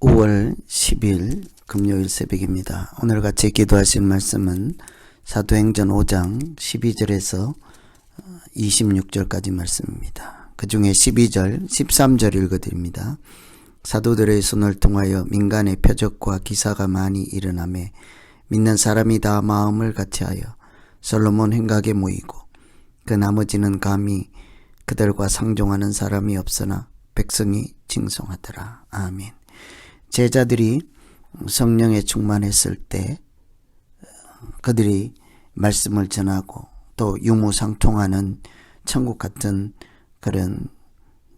5월 10일 금요일 새벽입니다. 오늘 같이 기도하신 말씀은 사도행전 5장 12절에서 26절까지 말씀입니다. 그 중에 12절, 13절 읽어드립니다. 사도들의 손을 통하여 민간의 표적과 기사가 많이 일어나매 믿는 사람이 다 마음을 같이하여 솔로몬 행각에 모이고 그 나머지는 감히 그들과 상종하는 사람이 없으나 백성이 칭송하더라. 아멘. 제자들이 성령에 충만했을 때 그들이 말씀을 전하고 또 유무상통하는 천국 같은 그런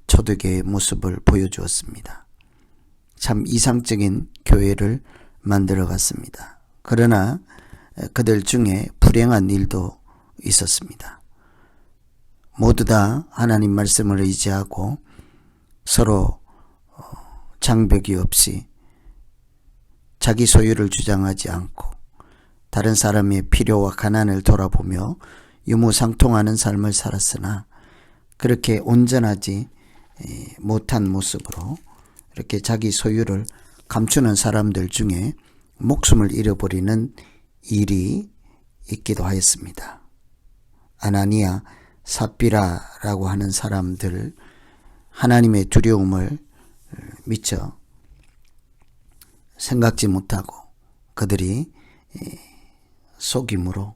초대교회의 모습을 보여주었습니다. 참 이상적인 교회를 만들어 갔습니다. 그러나 그들 중에 불행한 일도 있었습니다. 모두 다 하나님 말씀을 의지하고 서로 장벽이 없이 자기 소유를 주장하지 않고 다른 사람의 필요와 가난을 돌아보며 유무상통하는 삶을 살았으나 그렇게 온전하지 못한 모습으로 이렇게 자기 소유를 감추는 사람들 중에 목숨을 잃어버리는 일이 있기도 하였습니다. 아나니아, 삽비라라고 하는 사람들, 하나님의 두려움을 미처 생각지 못하고 그들이 속임으로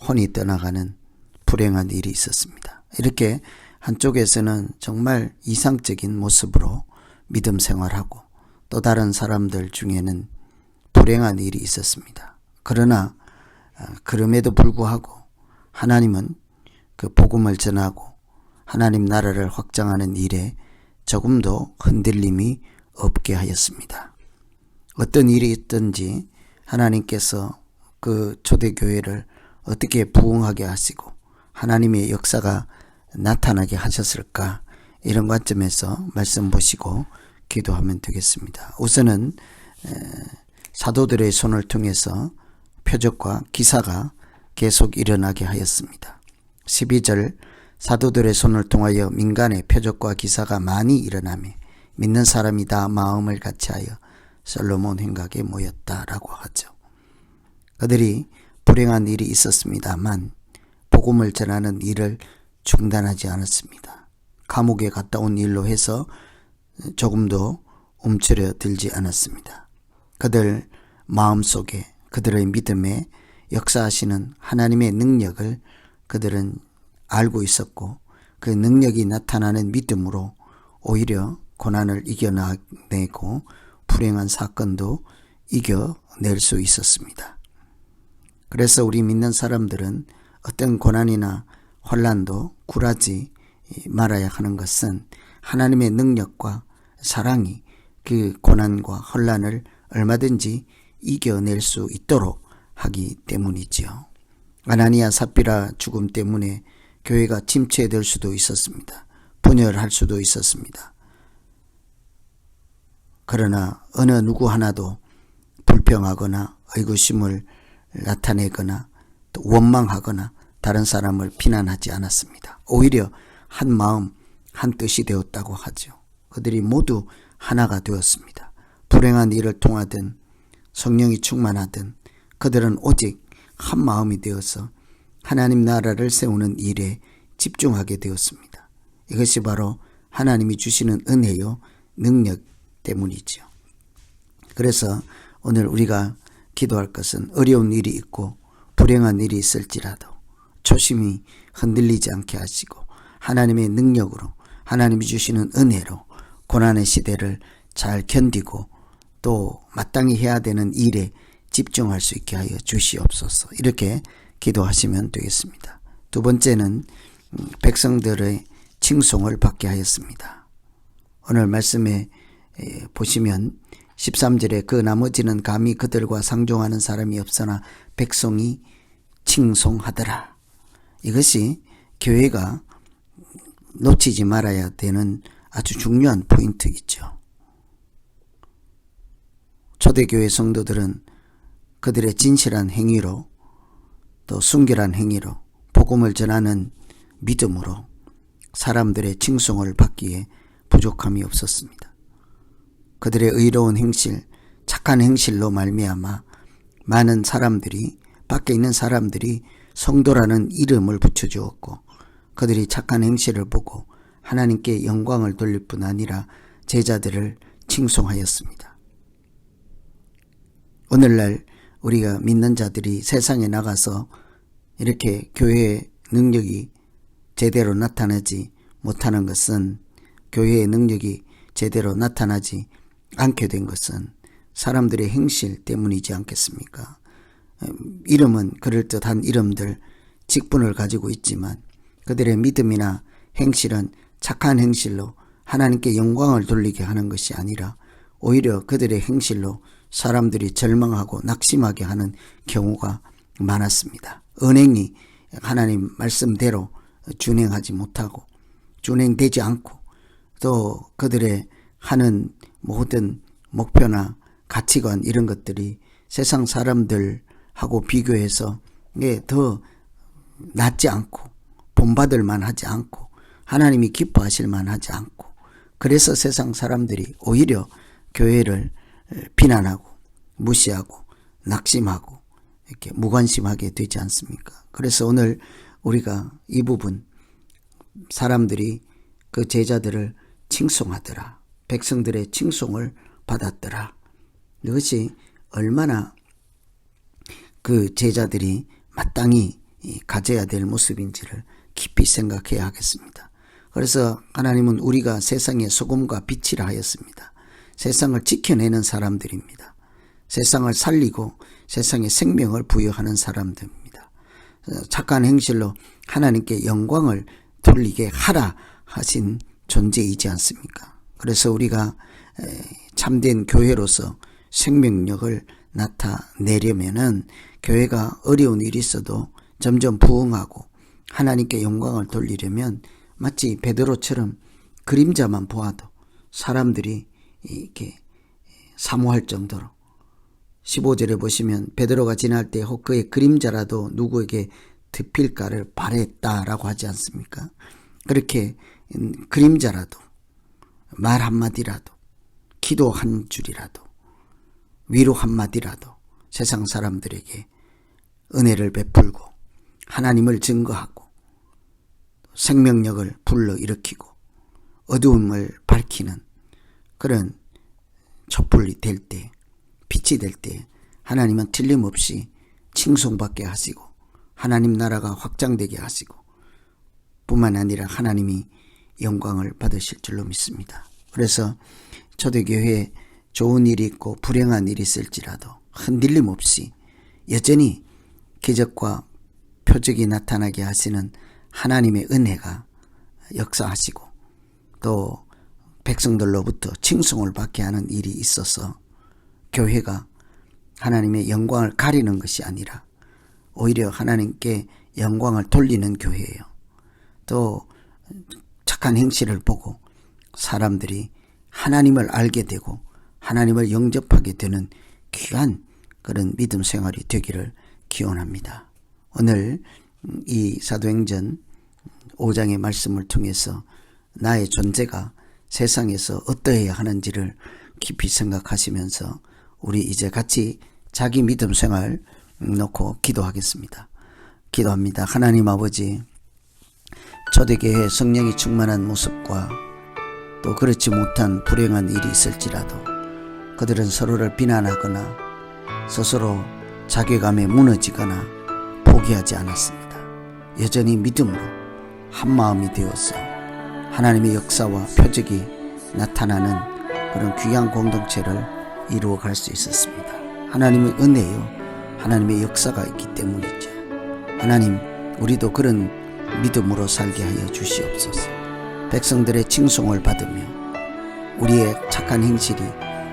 혼이 떠나가는 불행한 일이 있었습니다. 이렇게 한쪽에서는 정말 이상적인 모습으로 믿음 생활하고 또 다른 사람들 중에는 불행한 일이 있었습니다. 그러나 그럼에도 불구하고 하나님은 그 복음을 전하고 하나님 나라를 확장하는 일에 조금도 흔들림이 없게 하였습니다. 어떤 일이 있든지 하나님께서 그 초대교회를 어떻게 부흥하게 하시고 하나님의 역사가 나타나게 하셨을까, 이런 관점에서 말씀 보시고 기도하면 되겠습니다. 우선은 사도들의 손을 통해서 표적과 기사가 계속 일어나게 하였습니다. 12절, 사도들의 손을 통하여 민간의 표적과 기사가 많이 일어나며 믿는 사람이 다 마음을 같이하여 솔로몬 행각에 모였다라고 하죠. 그들이 불행한 일이 있었습니다만 복음을 전하는 일을 중단하지 않았습니다. 감옥에 갔다 온 일로 해서 조금도 움츠러들지 않았습니다. 그들 마음속에 그들의 믿음에 역사하시는 하나님의 능력을 그들은 알고 있었고 그 능력이 나타나는 믿음으로 오히려 고난을 이겨내고 불행한 사건도 이겨낼 수 있었습니다. 그래서 우리 믿는 사람들은 어떤 고난이나 혼란도 굴하지 말아야 하는 것은 하나님의 능력과 사랑이 그 고난과 혼란을 얼마든지 이겨낼 수 있도록 하기 때문이지요. 아나니아 삽비라 죽음 때문에 교회가 침체될 수도 있었습니다. 분열할 수도 있었습니다. 그러나 어느 누구 하나도 불평하거나 의구심을 나타내거나 또 원망하거나 다른 사람을 비난하지 않았습니다. 오히려 한 마음 한 뜻이 되었다고 하죠. 그들이 모두 하나가 되었습니다. 불행한 일을 통하든 성령이 충만하든 그들은 오직 한 마음이 되어서 하나님 나라를 세우는 일에 집중하게 되었습니다. 이것이 바로 하나님이 주시는 은혜요 능력 때문이죠. 그래서 오늘 우리가 기도할 것은 어려운 일이 있고 불행한 일이 있을지라도 초심이 흔들리지 않게 하시고 하나님의 능력으로 하나님이 주시는 은혜로 고난의 시대를 잘 견디고 또 마땅히 해야 되는 일에 집중할 수 있게 하여 주시옵소서. 이렇게 기도하시면 되겠습니다. 두 번째는 백성들의 칭송을 받게 하였습니다. 오늘 말씀에 보시면 13절에 그 나머지는 감히 그들과 상종하는 사람이 없으나 백성이 칭송하더라. 이것이 교회가 놓치지 말아야 되는 아주 중요한 포인트이죠. 초대교회 성도들은 그들의 진실한 행위로 또 순결한 행위로 복음을 전하는 믿음으로 사람들의 칭송을 받기에 부족함이 없었습니다. 그들의 의로운 행실, 착한 행실로 말미암아 많은 사람들이, 밖에 있는 사람들이 성도라는 이름을 붙여주었고, 그들이 착한 행실을 보고 하나님께 영광을 돌릴 뿐 아니라 제자들을 칭송하였습니다. 오늘날 우리가 믿는 자들이 세상에 나가서 이렇게 교회의 능력이 제대로 나타나지 못하는 것은, 교회의 능력이 제대로 나타나지 않게 된 것은 사람들의 행실 때문이지 않겠습니까? 이름은 그럴듯한 이름들, 직분을 가지고 있지만 그들의 믿음이나 행실은 착한 행실로 하나님께 영광을 돌리게 하는 것이 아니라 오히려 그들의 행실로 사람들이 절망하고 낙심하게 하는 경우가 많았습니다. 은행이 하나님 말씀대로 준행하지 못하고 준행되지 않고, 또 그들의 하는 모든 목표나 가치관, 이런 것들이 세상 사람들하고 비교해서 더 낫지 않고 본받을 만하지 않고 하나님이 기뻐하실 만하지 않고, 그래서 세상 사람들이 오히려 교회를 비난하고 무시하고 낙심하고 이렇게 무관심하게 되지 않습니까? 그래서 오늘 우리가 이 부분, 사람들이 그 제자들을 칭송하더라, 백성들의 칭송을 받았더라, 이것이 얼마나 그 제자들이 마땅히 가져야 될 모습인지를 깊이 생각해야 하겠습니다. 그래서 하나님은 우리가 세상의 소금과 빛이라 하였습니다. 세상을 지켜내는 사람들입니다. 세상을 살리고 세상에 생명을 부여하는 사람들입니다. 착한 행실로 하나님께 영광을 돌리게 하라 하신 존재이지 않습니까? 그래서 우리가 참된 교회로서 생명력을 나타내려면은, 교회가 어려운 일이 있어도 점점 부흥하고 하나님께 영광을 돌리려면 마치 베드로처럼 그림자만 보아도 사람들이 이렇게 사모할 정도로, 15절에 보시면 베드로가 지날 때 혹 그의 그림자라도 누구에게 덮일까를 바랬다라고 하지 않습니까? 그렇게 그림자라도, 말 한마디라도, 기도 한 줄이라도, 위로 한마디라도 세상 사람들에게 은혜를 베풀고 하나님을 증거하고 생명력을 불러일으키고 어두움을 밝히는 그런 촛불이 될 때, 빛이 될 때 하나님은 틀림없이 칭송받게 하시고 하나님 나라가 확장되게 하시고 뿐만 아니라 하나님이 영광을 받으실 줄로 믿습니다. 그래서 초대교회에 좋은 일이 있고 불행한 일이 있을지라도 흔들림 없이 여전히 기적과 표적이 나타나게 하시는 하나님의 은혜가 역사하시고, 또 백성들로부터 칭송을 받게 하는 일이 있어서 교회가 하나님의 영광을 가리는 것이 아니라 오히려 하나님께 영광을 돌리는 교회예요. 또 착한 행실을 보고 사람들이 하나님을 알게 되고 하나님을 영접하게 되는 귀한 그런 믿음 생활이 되기를 기원합니다. 오늘 이 사도행전 5장의 말씀을 통해서 나의 존재가 세상에서 어떠해야 하는지를 깊이 생각하시면서 우리 이제 같이 자기 믿음 생활 놓고 기도하겠습니다. 기도합니다. 하나님 아버지, 초대교회 성령이 충만한 모습과 또 그렇지 못한 불행한 일이 있을지라도 그들은 서로를 비난하거나 스스로 자괴감에 무너지거나 포기하지 않았습니다. 여전히 믿음으로 한마음이 되어서 하나님의 역사와 표적이 나타나는 그런 귀한 공동체를 이루어갈 수 있었습니다. 하나님의 은혜요, 하나님의 역사가 있기 때문이죠. 하나님, 우리도 그런 믿음으로 살게 하여 주시옵소서. 백성들의 칭송을 받으며 우리의 착한 행실이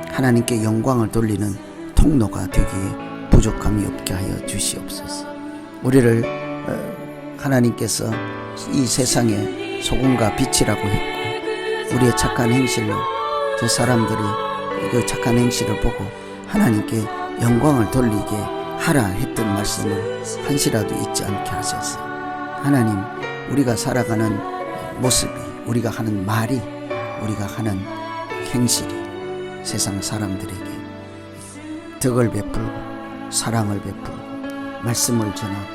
하나님께 영광을 돌리는 통로가 되기에 부족함이 없게 하여 주시옵소서. 우리를 하나님께서 이 세상의 소금과 빛이라고 했고, 우리의 착한 행실로 저 사람들이 그 착한 행실을 보고 하나님께 영광을 돌리게 하라 했던 말씀을 한시라도 잊지 않게 하셔서, 하나님, 우리가 살아가는 모습이, 우리가 하는 말이, 우리가 하는 행실이 세상 사람들에게 덕을 베풀고 사랑을 베풀고 말씀을 전하고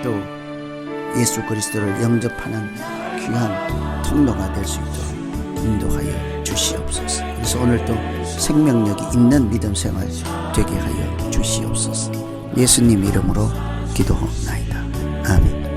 또 예수 그리스도를 영접하는 귀한 통로가 될 수 있도록 인도하여 주시옵소서. 그래서 오늘도 생명력이 있는 믿음 생활 되게 하여 주시옵소서. 예수님 이름으로 기도하옵나이다. 아멘.